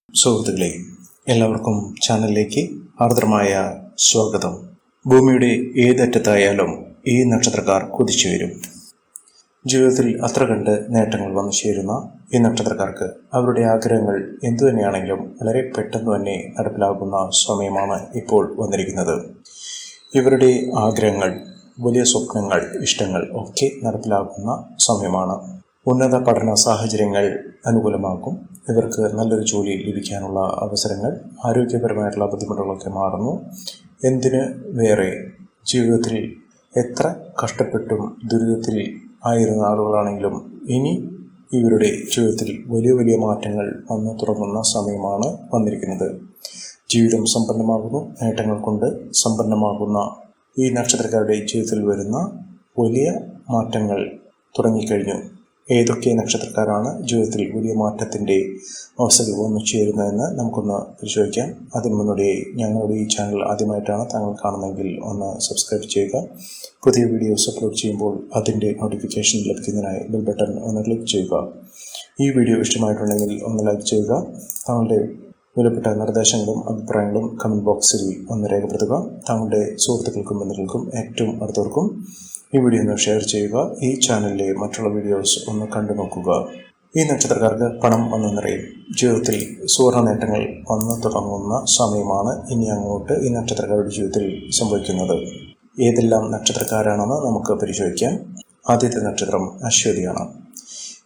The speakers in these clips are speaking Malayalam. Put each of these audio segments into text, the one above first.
സുഹൃത്തുക്കളെ, എല്ലാവർക്കും ചാനലിലേക്ക് ആർദ്രമായ സ്വാഗതം. ഭൂമിയുടെ ഏതറ്റത്തായാലും ഈ നക്ഷത്രക്കാർ കുതിച്ചു വരും. ജീവിതത്തിൽ അത്ര കണ്ട് നേട്ടങ്ങൾ വന്നു ചേരുന്ന ഈ നക്ഷത്രക്കാർക്ക് അവരുടെ ആഗ്രഹങ്ങൾ എന്തുതന്നെയാണെങ്കിലും വളരെ പെട്ടെന്ന് തന്നെ നടപ്പിലാകുന്ന സമയമാണ് ഇപ്പോൾ വന്നിരിക്കുന്നത്. ഇവരുടെ ആഗ്രഹങ്ങൾ, വലിയ സ്വപ്നങ്ങൾ, ഇഷ്ടങ്ങൾ ഒക്കെ നടപ്പിലാക്കുന്ന സമയമാണ്. ഉന്നത പഠന സാഹചര്യങ്ങൾ അനുകൂലമാക്കും. ഇവർക്ക് നല്ലൊരു ജോലി ലഭിക്കാനുള്ള അവസരങ്ങൾ, ആരോഗ്യപരമായിട്ടുള്ള ബുദ്ധിമുട്ടുകളൊക്കെ മാറുന്നു. എന്തിന് വേറെ, ജീവിതത്തിൽ എത്ര കഷ്ടപ്പെട്ടും ദുരിതത്തിൽ ആയിരുന്ന ആളുകളാണെങ്കിലും ഇനി ഇവരുടെ ജീവിതത്തിൽ വലിയ വലിയ മാറ്റങ്ങൾ വന്നു തുടങ്ങുന്ന സമയമാണ് വന്നിരിക്കുന്നത്. ജീവിതം സമ്പന്നമാകുന്നു. നേട്ടങ്ങൾ കൊണ്ട് സമ്പന്നമാകുന്ന ഈ നക്ഷത്രക്കാരുടെ ജീവിതത്തിൽ വരുന്ന വലിയ മാറ്റങ്ങൾ തുടങ്ങിക്കഴിഞ്ഞു. ഏതൊക്കെ നക്ഷത്രക്കാരാണ് ജീവിതത്തിൽ വലിയ മാറ്റത്തിൻ്റെ അവസ്ഥകൾ വന്നു ചേരുന്നതെന്ന് നമുക്കൊന്ന് പരിശോധിക്കാം. അതിന് മുന്നോടിയായി ഞങ്ങളുടെ ഈ ചാനൽ ആദ്യമായിട്ടാണ് താങ്കൾ കാണുന്നതെങ്കിൽ ഒന്ന് സബ്സ്ക്രൈബ് ചെയ്യുക. പുതിയ വീഡിയോസ് അപ്ലോഡ് ചെയ്യുമ്പോൾ അതിൻ്റെ നോട്ടിഫിക്കേഷൻ ലഭിക്കുന്നതിനായി ബെൽ ബട്ടൺ ഒന്ന് ക്ലിക്ക് ചെയ്യുക. ഈ വീഡിയോ ഇഷ്ടമായിട്ടുണ്ടെങ്കിൽ ഒന്ന് ലൈക്ക് ചെയ്യുക. താങ്കളുടെ വിലപ്പെട്ട നിർദ്ദേശങ്ങളും അഭിപ്രായങ്ങളും കമൻറ്റ് ബോക്സിൽ ഒന്ന് രേഖപ്പെടുത്തുക. താങ്കളുടെ സുഹൃത്തുക്കൾക്കും ബന്ധുക്കൾക്കും ഏറ്റവും അടുത്തവർക്കും ഈ വീഡിയോ ഒന്ന് ഷെയർ ചെയ്യുക. ഈ ചാനലിലെ മറ്റുള്ള വീഡിയോസ് ഒന്ന് കണ്ടു നോക്കുക. ഈ നക്ഷത്രക്കാർക്ക് പണം വന്നു നിറയും. ജീവിതത്തിൽ സുവർണ നേട്ടങ്ങൾ വന്നു തുടങ്ങുന്ന സമയമാണ് ഇനി അങ്ങോട്ട് ഈ നക്ഷത്രക്കാരുടെ ജീവിതത്തിൽ സംഭവിക്കുന്നത്. ഏതെല്ലാം നക്ഷത്രക്കാരാണെന്ന് നമുക്ക് പരിശോധിക്കാം. ആദ്യത്തെ നക്ഷത്രം അശ്വതിയാണ്.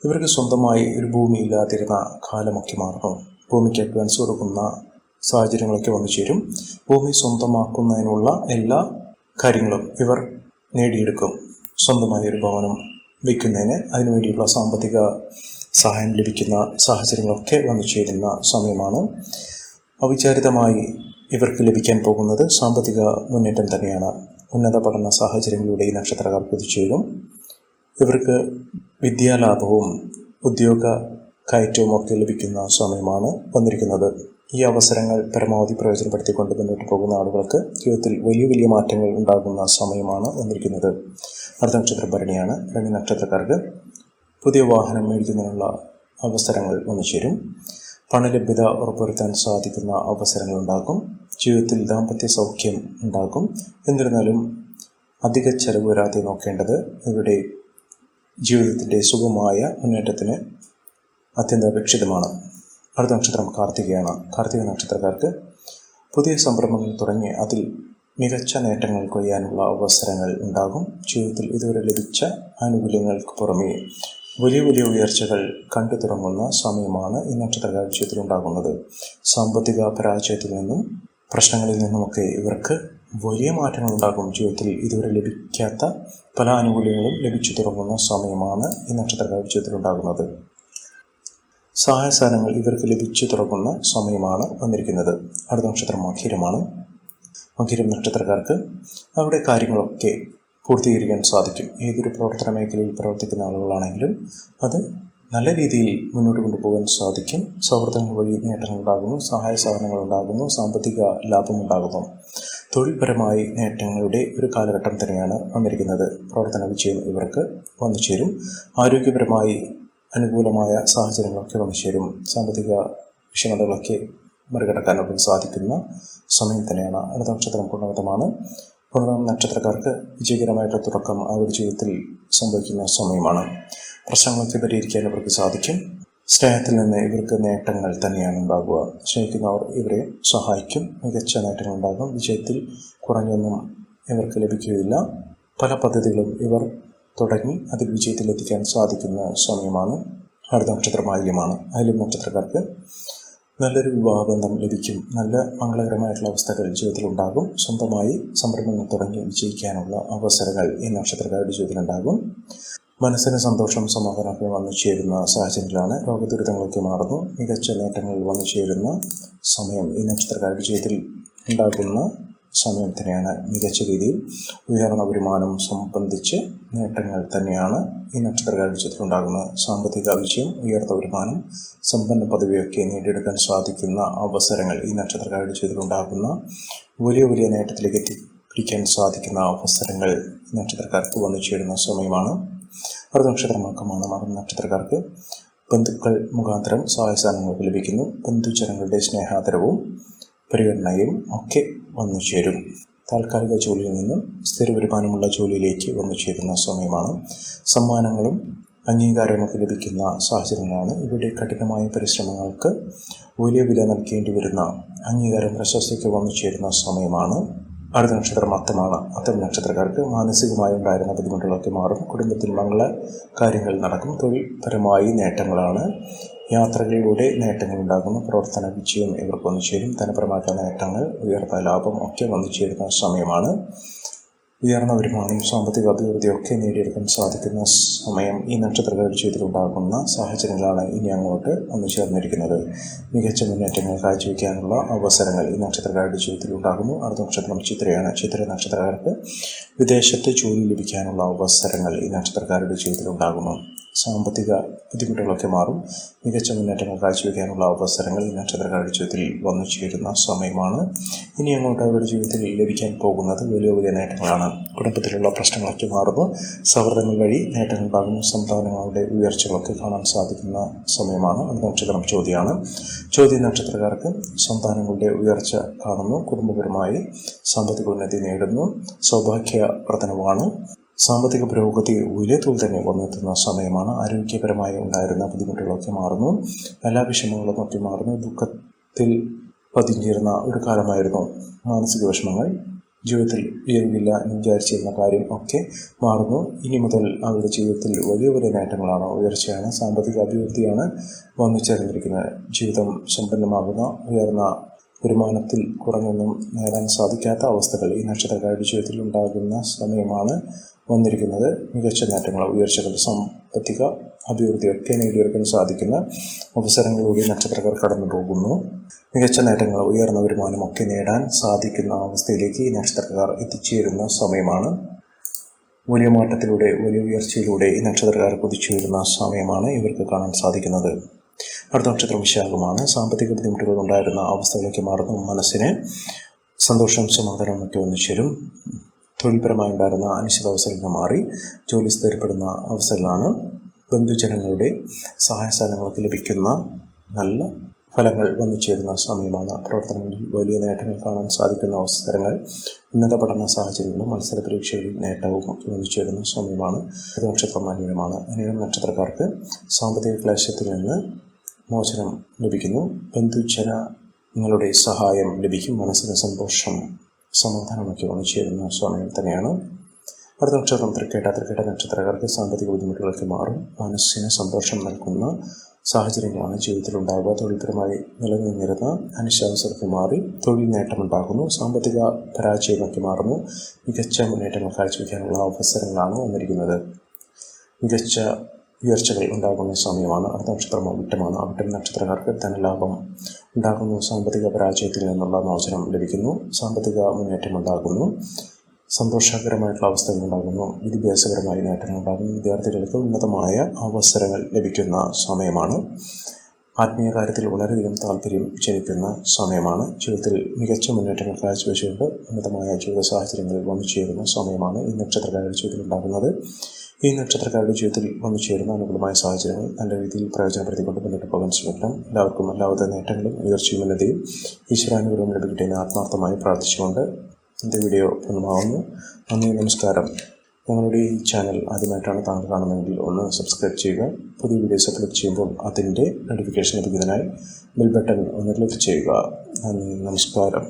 ഇവർക്ക് സ്വന്തമായി ഒരു ഭൂമി ഇല്ലാതിരുന്ന കാലമൊക്കെ മാറുന്നു. ഭൂമിക്ക് അഡ്വാൻസ് കൊടുക്കുന്ന സാഹചര്യങ്ങളൊക്കെ വന്നു ചേരും. ഭൂമി സ്വന്തമാക്കുന്നതിനുള്ള എല്ലാ കാര്യങ്ങളും ഇവർ നേടിയെടുക്കും. സ്വന്തമായ ഒരു ഭവനം വയ്ക്കുന്നതിന് അതിനുവേണ്ടിയുള്ള സാമ്പത്തിക സഹായം ലഭിക്കുന്ന സാഹചര്യങ്ങളൊക്കെ വന്നു ചേരുന്ന സമയമാണ്. അവിചാരിതമായി ഇവർക്ക് ലഭിക്കാൻ പോകുന്നത് സാമ്പത്തിക മുന്നേറ്റം തന്നെയാണ്. ഉന്നത പഠന സാഹചര്യങ്ങളിലൂടെ ഈ നക്ഷത്രക്കാർ കുതിച്ചുവരും. ഇവർക്ക് വിദ്യാലാഭവും ഉദ്യോഗ കയറ്റവും ഒക്കെ ലഭിക്കുന്ന സമയമാണ് വന്നിരിക്കുന്നത്. ഈ അവസരങ്ങൾ പരമാവധി പ്രയോജനപ്പെടുത്തിക്കൊണ്ട് മുന്നോട്ട് പോകുന്ന ആളുകൾക്ക് ജീവിതത്തിൽ വലിയ വലിയ മാറ്റങ്ങൾ ഉണ്ടാകുന്ന സമയമാണ് വന്നിരിക്കുന്നത്. അടുത്ത നക്ഷത്രം ഭരണിയാണ്. ഭരണി നക്ഷത്രക്കാർക്ക് പുതിയ വാഹനം മേടിക്കുന്നതിനുള്ള അവസരങ്ങൾ വന്നു ചേരും. പണലഭ്യത ഉറപ്പുവരുത്താൻ സാധിക്കുന്ന അവസരങ്ങൾ ഉണ്ടാകും. ജീവിതത്തിൽ ദാമ്പത്യ സൗഖ്യം ഉണ്ടാകും. എന്നിരുന്നാലും അധിക ചെലവ് വരാതെ നോക്കേണ്ടത് ഇവരുടെ ജീവിതത്തിൻ്റെ സുഗമമായ മുന്നേറ്റത്തിന് അത്യന്താപേക്ഷിതമാണ്. അടുത്ത നക്ഷത്രം കാർത്തികയാണ്. കാർത്തിക നക്ഷത്രക്കാർക്ക് പുതിയ സംരംഭങ്ങൾ തുടങ്ങി അതിൽ മികച്ച നേട്ടങ്ങൾ കൊയ്യാനുള്ള അവസരങ്ങൾ ഉണ്ടാകും. ജീവിതത്തിൽ ഇതുവരെ ലഭിച്ച ആനുകൂല്യങ്ങൾക്ക് പുറമേ വലിയ വലിയ ഉയർച്ചകൾ കണ്ടു തുടങ്ങുന്ന സമയമാണ് ഈ നക്ഷത്രക്കാരുടെ ജീവിതത്തിൽ ഉണ്ടാകുന്നത്. സാമ്പത്തിക പരാജയത്തിൽ നിന്നും പ്രശ്നങ്ങളിൽ നിന്നുമൊക്കെ ഇവർക്ക് വലിയ മാറ്റങ്ങൾ ഉണ്ടാകും. ജീവിതത്തിൽ ഇതുവരെ ലഭിക്കാത്ത പല ആനുകൂല്യങ്ങളും ലഭിച്ചു തുടങ്ങുന്ന സമയമാണ് ഈ നക്ഷത്രക്കാരുടെ ജീവിതത്തിൽ ഉണ്ടാകുന്നത്. സഹായസാധനങ്ങൾ ഇവർക്ക് ലഭിച്ചു തുടങ്ങുന്ന സമയമാണ് വന്നിരിക്കുന്നത്. അടുത്ത നക്ഷത്രം മകീരമാണ്. മകീരം നക്ഷത്രക്കാർക്ക് അവരുടെ കാര്യങ്ങളൊക്കെ പൂർത്തീകരിക്കാൻ സാധിക്കും. ഏതൊരു പ്രവർത്തന മേഖലയിൽ പ്രവർത്തിക്കുന്ന ആളുകളാണെങ്കിലും അത് നല്ല രീതിയിൽ മുന്നോട്ട് കൊണ്ടുപോകാൻ സാധിക്കും. സൗഹൃദങ്ങൾ വഴി നേട്ടങ്ങൾ ഉണ്ടാകുന്നു. സഹായ സാധനങ്ങൾ ഉണ്ടാകുന്നു. സാമ്പത്തിക ലാഭമുണ്ടാകുന്നു. തൊഴിൽപരമായി നേട്ടങ്ങളുടെ ഒരു കാലഘട്ടം തന്നെയാണ് വന്നിരിക്കുന്നത്. പ്രവർത്തന വിജയം ഇവർക്ക് വന്നു ചേരും. ആരോഗ്യപരമായി അനുകൂലമായ സാഹചര്യങ്ങളൊക്കെ വന്നു ചേരും. സാമ്പത്തിക വിഷമതകളൊക്കെ മറികടക്കാനൊക്കെ സാധിക്കുന്ന സമയം തന്നെയാണ്. അടുത്ത നക്ഷത്രം പുണർതമാണ്. പുണർതം നക്ഷത്രക്കാർക്ക് വിജയകരമായിട്ടുള്ള തുടക്കം അവരുടെ ജീവിതത്തിൽ സംഭവിക്കുന്ന സമയമാണ്. പ്രശ്നങ്ങളൊക്കെ പരിഹരിക്കാൻ ഇവർക്ക് സാധിക്കും. സ്നേഹത്തിൽ നിന്ന് ഇവർക്ക് നേട്ടങ്ങൾ തന്നെയാണ് ഉണ്ടാകുക. സ്നേഹിക്കുന്നവർ ഇവരെ സഹായിക്കും. മികച്ച നേട്ടങ്ങൾ ഉണ്ടാകും. വിജയത്തിൽ കുറഞ്ഞൊന്നും ഇവർക്ക് ലഭിക്കുകയില്ല. പല പദ്ധതികളും ഇവർ തുടങ്ങി അതിൽ വിജയത്തിലെത്തിക്കാൻ സാധിക്കുന്ന സമയമാണ്. അടുത്ത നക്ഷത്രം ആയില്യമാണ്. ആയില്യം നക്ഷത്രക്കാർക്ക് നല്ലൊരു വിവാഹബന്ധം ലഭിക്കും. നല്ല മംഗളകരമായിട്ടുള്ള അവസ്ഥകൾ ജീവിതത്തിലുണ്ടാകും. സ്വന്തമായി സംരംഭങ്ങൾ തുടങ്ങി വിജയിക്കാനുള്ള അവസരങ്ങൾ ഈ നക്ഷത്രക്കാരുടെ ജീവിതത്തിലുണ്ടാകും. മനസ്സിന് സന്തോഷം, സമാധാനമൊക്കെ വന്നു ചേരുന്ന സാഹചര്യത്തിലാണ്. രോഗദുരിതങ്ങളൊക്കെ മാറുന്നു. മികച്ച നേട്ടങ്ങൾ വന്നു ചേരുന്ന സമയം ഈ നക്ഷത്രക്കാരുടെ ജീവിതത്തിൽ ഉണ്ടാകുന്ന സമയം തന്നെയാണ്. മികച്ച രീതിയിൽ ഉയർന്ന വരുമാനം സംബന്ധിച്ച് നേട്ടങ്ങൾ തന്നെയാണ് ഈ നക്ഷത്രക്കാരുടെ ജീവിതത്തിൽ ഉണ്ടാകുന്നത്. സാമ്പത്തിക വിജയം, ഉയർന്ന വരുമാനം, സമ്പന്ന പദവിയൊക്കെ നേടിയെടുക്കാൻ സാധിക്കുന്ന അവസരങ്ങൾ ഈ നക്ഷത്രക്കാരുടെ ജീവിതത്തിൽ ഉണ്ടാകുന്ന വലിയ വലിയ നേട്ടത്തിലേക്ക് എത്തിപ്പിടിക്കാൻ സാധിക്കുന്ന അവസരങ്ങൾ ഈ നക്ഷത്രക്കാർക്ക് വന്നു ചേരുന്ന സമയമാണ്. അടുത്ത നക്ഷത്രം മകമാണ്. മകം നക്ഷത്രക്കാർക്ക് ബന്ധുക്കൾ മുഖാന്തരം സഹായസാധനങ്ങൾക്ക് ലഭിക്കുന്നു. ബന്ധുജനങ്ങളുടെ സ്നേഹാദരവും പരിഗണനയും ഒക്കെ വന്നു ചേരും. താൽക്കാലിക ജോലിയിൽ നിന്നും സ്ഥിര വരുമാനമുള്ള ജോലിയിലേക്ക് വന്നു ചേരുന്ന സമയമാണ്. സമ്മാനങ്ങളും അംഗീകാരമൊക്കെ ലഭിക്കുന്ന സാഹചര്യങ്ങളാണ്. ഇവിടെ കഠിനമായ പരിശ്രമങ്ങൾക്ക് വലിയ വില നൽകേണ്ടി വരുന്ന അംഗീകാരം പ്രശസ്തിക്ക് വന്നു ചേരുന്ന സമയമാണ്. അടുത്ത നക്ഷത്രം അത്തമാണ്. അത്തം നക്ഷത്രക്കാർക്ക് മാനസികമായി ഉണ്ടായിരുന്ന ബുദ്ധിമുട്ടുകളൊക്കെ മാറും. കുടുംബത്തിൽ മംഗള കാര്യങ്ങൾ നടക്കും. തൊഴിൽപരമായി നേട്ടങ്ങളാണ്. യാത്രകളിലൂടെ നേട്ടങ്ങൾ ഉണ്ടാകുന്നു. പ്രവർത്തന വിജയം ഇവർക്ക് വന്നു ചേരും. ധനപരമായിട്ടുള്ള നേട്ടങ്ങൾ, ഉയർന്ന ലാഭം ഒക്കെ വന്നു ചേരുന്ന സമയമാണ്. ഉയർന്ന വരുമാനം, സാമ്പത്തിക അഭിവൃദ്ധിയൊക്കെ നേടിയെടുക്കാൻ സാധിക്കുന്ന സമയം ഈ നക്ഷത്രക്കാരുടെ ജീവിതത്തിലുണ്ടാകുന്ന സാഹചര്യങ്ങളാണ് ഇനി അങ്ങോട്ട് വന്നു ചേർന്നിരിക്കുന്നത്. മികച്ച മുന്നേറ്റങ്ങൾ കാഴ്ചവെക്കാനുള്ള അവസരങ്ങൾ ഈ നക്ഷത്രക്കാരുടെ ജീവിതത്തിൽ ഉണ്ടാകുന്നു. അടുത്ത നക്ഷത്രം ചിത്രയാണ്. ചിത്ര നക്ഷത്രക്കാർക്ക് വിദേശത്ത് ജോലി ലഭിക്കാനുള്ള അവസരങ്ങൾ ഈ നക്ഷത്രക്കാരുടെ ജീവിതത്തിൽ ഉണ്ടാകുന്നു. സാമ്പത്തിക ബുദ്ധിമുട്ടുകളൊക്കെ മാറും. മികച്ച മുന്നേറ്റങ്ങൾ കാഴ്ചവെക്കാനുള്ള അവസരങ്ങൾ ഈ നക്ഷത്രക്കാരുടെ ജീവിതത്തിൽ വന്നു ചേരുന്ന സമയമാണ്. ഇനി അങ്ങോട്ട് അവരുടെ ജീവിതത്തിൽ ലഭിക്കാൻ പോകുന്നത് വലിയ വലിയ നേട്ടങ്ങളാണ്. കുടുംബത്തിലുള്ള പ്രശ്നങ്ങളൊക്കെ മാറുന്നു. സൗഹൃദങ്ങൾ വഴി നേട്ടങ്ങൾ ഉണ്ടാകുന്നു. സന്താനങ്ങളുടെ ഉയർച്ചകളൊക്കെ കാണാൻ സാധിക്കുന്ന സമയമാണ്. അടുത്ത നക്ഷത്രം ചോദ്യമാണ്. ചോദ്യ നക്ഷത്രക്കാർക്ക് സന്താനങ്ങളുടെ ഉയർച്ച കാണുന്നു. കുടുംബപരമായി സാമ്പത്തിക ഉന്നതി നേടുന്നു. സൗഭാഗ്യവർദ്ധനവാണ്. സാമ്പത്തിക പുരോഗതി വലിയ തോതിൽ തന്നെ വന്നെത്തുന്ന സമയമാണ്. ആരോഗ്യപരമായി ഉണ്ടായിരുന്ന ബുദ്ധിമുട്ടുകളൊക്കെ മാറുന്നു. എല്ലാ വിഷമങ്ങളും ഒക്കെ മാറുന്നു. ദുഃഖത്തിൽ പതിഞ്ഞിരുന്ന ഒരു കാലമായിരുന്നു മാനസിക വിഷമങ്ങൾ. ജീവിതത്തിൽ ഉയർവില്ല എന്ന് വിചാരിച്ചിരുന്ന കാര്യം ഒക്കെ മാറുന്നു. ഇനി മുതൽ അവരുടെ ജീവിതത്തിൽ വലിയ വലിയ നേട്ടങ്ങളാണ്, ഉയർച്ചയാണ്, സാമ്പത്തിക അഭിവൃദ്ധിയാണ് വന്നു ചേർന്നിരിക്കുന്നത്. ജീവിതം സമ്പന്നമാകുന്ന, ഉയർന്ന വരുമാനത്തിൽ കുറഞ്ഞൊന്നും നേടാൻ സാധിക്കാത്ത അവസ്ഥകൾ ഈ നക്ഷത്രക്കാരുടെ ജീവിതത്തിൽ ഉണ്ടാകുന്ന സമയമാണ് വന്നിരിക്കുന്നത്. മികച്ച നേട്ടങ്ങൾ, ഉയർച്ചകൾ, സാമ്പത്തിക അഭിവൃദ്ധിയൊക്കെ നേടിയെടുക്കാൻ സാധിക്കുന്ന അവസരങ്ങളിലൂടെ നക്ഷത്രക്കാർ കടന്നു പോകുന്നു. മികച്ച നേട്ടങ്ങൾ, ഉയർന്ന വരുമാനമൊക്കെ നേടാൻ സാധിക്കുന്ന അവസ്ഥയിലേക്ക് ഈ നക്ഷത്രക്കാർ എത്തിച്ചേരുന്ന സമയമാണ്. വലിയ മാറ്റത്തിലൂടെ, വലിയ ഉയർച്ചയിലൂടെ ഈ നക്ഷത്രക്കാർ കുതിച്ചുയരുന്ന സമയമാണ് ഇവർക്ക് കാണാൻ സാധിക്കുന്നത്. അടുത്ത നക്ഷത്രം വിശാഖമാണ്. സാമ്പത്തിക ബുദ്ധിമുട്ടുകൾ ഉണ്ടായിരുന്ന അവസ്ഥകളൊക്കെ മാറുന്നു. മനസ്സിന് സന്തോഷം, സമാധാനവും ഒക്കെ വന്നു ചേരും. തൊഴിൽപരമായി ഉണ്ടായിരുന്ന അനിശ്ചിതാവസ്ഥകൾ മാറി ജോലി സ്ഥിരപ്പെടുന്ന അവസരങ്ങളാണ്. ബന്ധുജനങ്ങളുടെ സഹായസഹനങ്ങളൊക്കെ ലഭിക്കുന്ന നല്ല ഫലങ്ങൾ വന്നു ചേരുന്ന സമയമാണ്. പ്രവർത്തനങ്ങളിൽ വലിയ നേട്ടങ്ങൾ കാണാൻ സാധിക്കുന്ന അവസരങ്ങൾ, ഉന്നത പഠന സാഹചര്യങ്ങളും മത്സര പരീക്ഷകളിൽ നേട്ടവും ഒക്കെ വന്നു ചേരുന്ന സമയമാണ്. ഇത് നക്ഷത്രം അനിഴമാണ്. അനിഴം നക്ഷത്രക്കാർക്ക് സാമ്പത്തിക ക്ലേശത്തിൽ നിന്ന് മോചനം ലഭിക്കുന്നു. ബന്ധുജനങ്ങളുടെ സഹായം ലഭിക്കും. മനസ്സിന് സന്തോഷം, സമാധാനമൊക്കെ വന്നു ചേരുന്ന സമയം തന്നെയാണ്. അടുത്ത നക്ഷത്രം തൃക്കേട്ട. തൃക്കേട്ട നക്ഷത്രക്കാർക്ക് സാമ്പത്തിക ബുദ്ധിമുട്ടുകളൊക്കെ മാറും. മനസ്സിന് സന്തോഷം നൽകുന്ന സാഹചര്യങ്ങളാണ് ജീവിതത്തിലുണ്ടാവുക. തൊഴിൽപരമായി നിലനിന്നിരുന്ന അനിശ്ചിതാവസ്ഥയൊക്കെ മാറി തൊഴിൽ നേട്ടമുണ്ടാകുന്നു. സാമ്പത്തിക പരാജയമൊക്കെ മാറുന്നു. മികച്ച മുന്നേറ്റങ്ങൾ കാഴ്ചവെക്കാനുള്ള അവസരങ്ങളാണ് വന്നിരിക്കുന്നത്. മികച്ച ഉയർച്ചകൾ ഉണ്ടാകുന്ന സമയമാണ്. അടുത്ത നക്ഷത്രം അവിട്ടമാണ്. അവിട്ടം നക്ഷത്രക്കാർക്ക് ധനലാഭം ഉണ്ടാകുന്നു. സാമ്പത്തിക പരാജയത്തിൽ നിന്നുള്ള മോചനം ലഭിക്കുന്നു. സാമ്പത്തിക മുന്നേറ്റം ഉണ്ടാകുന്നു. സന്തോഷകരമായിട്ടുള്ള അവസ്ഥകൾ ഉണ്ടാകുന്നു. വിദ്യാഭ്യാസപരമായ നേട്ടങ്ങൾ ഉണ്ടാകുന്നു. വിദ്യാർത്ഥികൾക്ക് ഉന്നതമായ അവസരങ്ങൾ ലഭിക്കുന്ന സമയമാണ്. ആത്മീയ കാര്യത്തിൽ വളരെയധികം താല്പര്യം ജനിക്കുന്ന സമയമാണ്. ജീവിതത്തിൽ മികച്ച മുന്നേറ്റങ്ങൾ കാഴ്ചവെച്ചുകൊണ്ട് ഉന്നതമായ ജീവിത സാഹചര്യങ്ങളിൽ വന്നു ചേരുന്ന സമയമാണ് ഈ നക്ഷത്രക്കാരുടെ ജീവിതത്തിൽ ഉണ്ടാകുന്നത്. ഈ നക്ഷത്രക്കാരുടെ ജീവിതത്തിൽ വന്നു ചേരുന്ന അനുകൂലമായ സാഹചര്യങ്ങൾ നല്ല രീതിയിൽ പ്രയോജനപ്പെടുത്തിക്കൊണ്ട് മുന്നോട്ട് പോകാൻ ശ്രമിക്കണം. എല്ലാവർക്കും എല്ലാവിധ നേട്ടങ്ങളും ഉയർച്ചയും ഉന്നതിയും ഈശ്വരാനുഗ്രഹം ലഭിക്കട്ടെ എന്ന് ആത്മാർത്ഥമായി പ്രാർത്ഥിച്ചുകൊണ്ട് എൻ്റെ വീഡിയോ പൂർണ്ണമാവുന്നു. നന്ദി, നമസ്കാരം. ഞങ്ങളുടെ ഈ ചാനൽ ആദ്യമായിട്ടാണ് താങ്കൾ കാണുന്നതെങ്കിൽ ഒന്ന് സബ്സ്ക്രൈബ് ചെയ്യുക. പുതിയ വീഡിയോസ് അപ്ലോഡ് ചെയ്യുമ്പോൾ അതിൻ്റെ നോട്ടിഫിക്കേഷൻ ലഭിക്കുന്നതിനായി ബെൽ ബട്ടൺ ഒന്ന് ക്ലിക്ക് ചെയ്യുക. നന്ദി, നമസ്കാരം.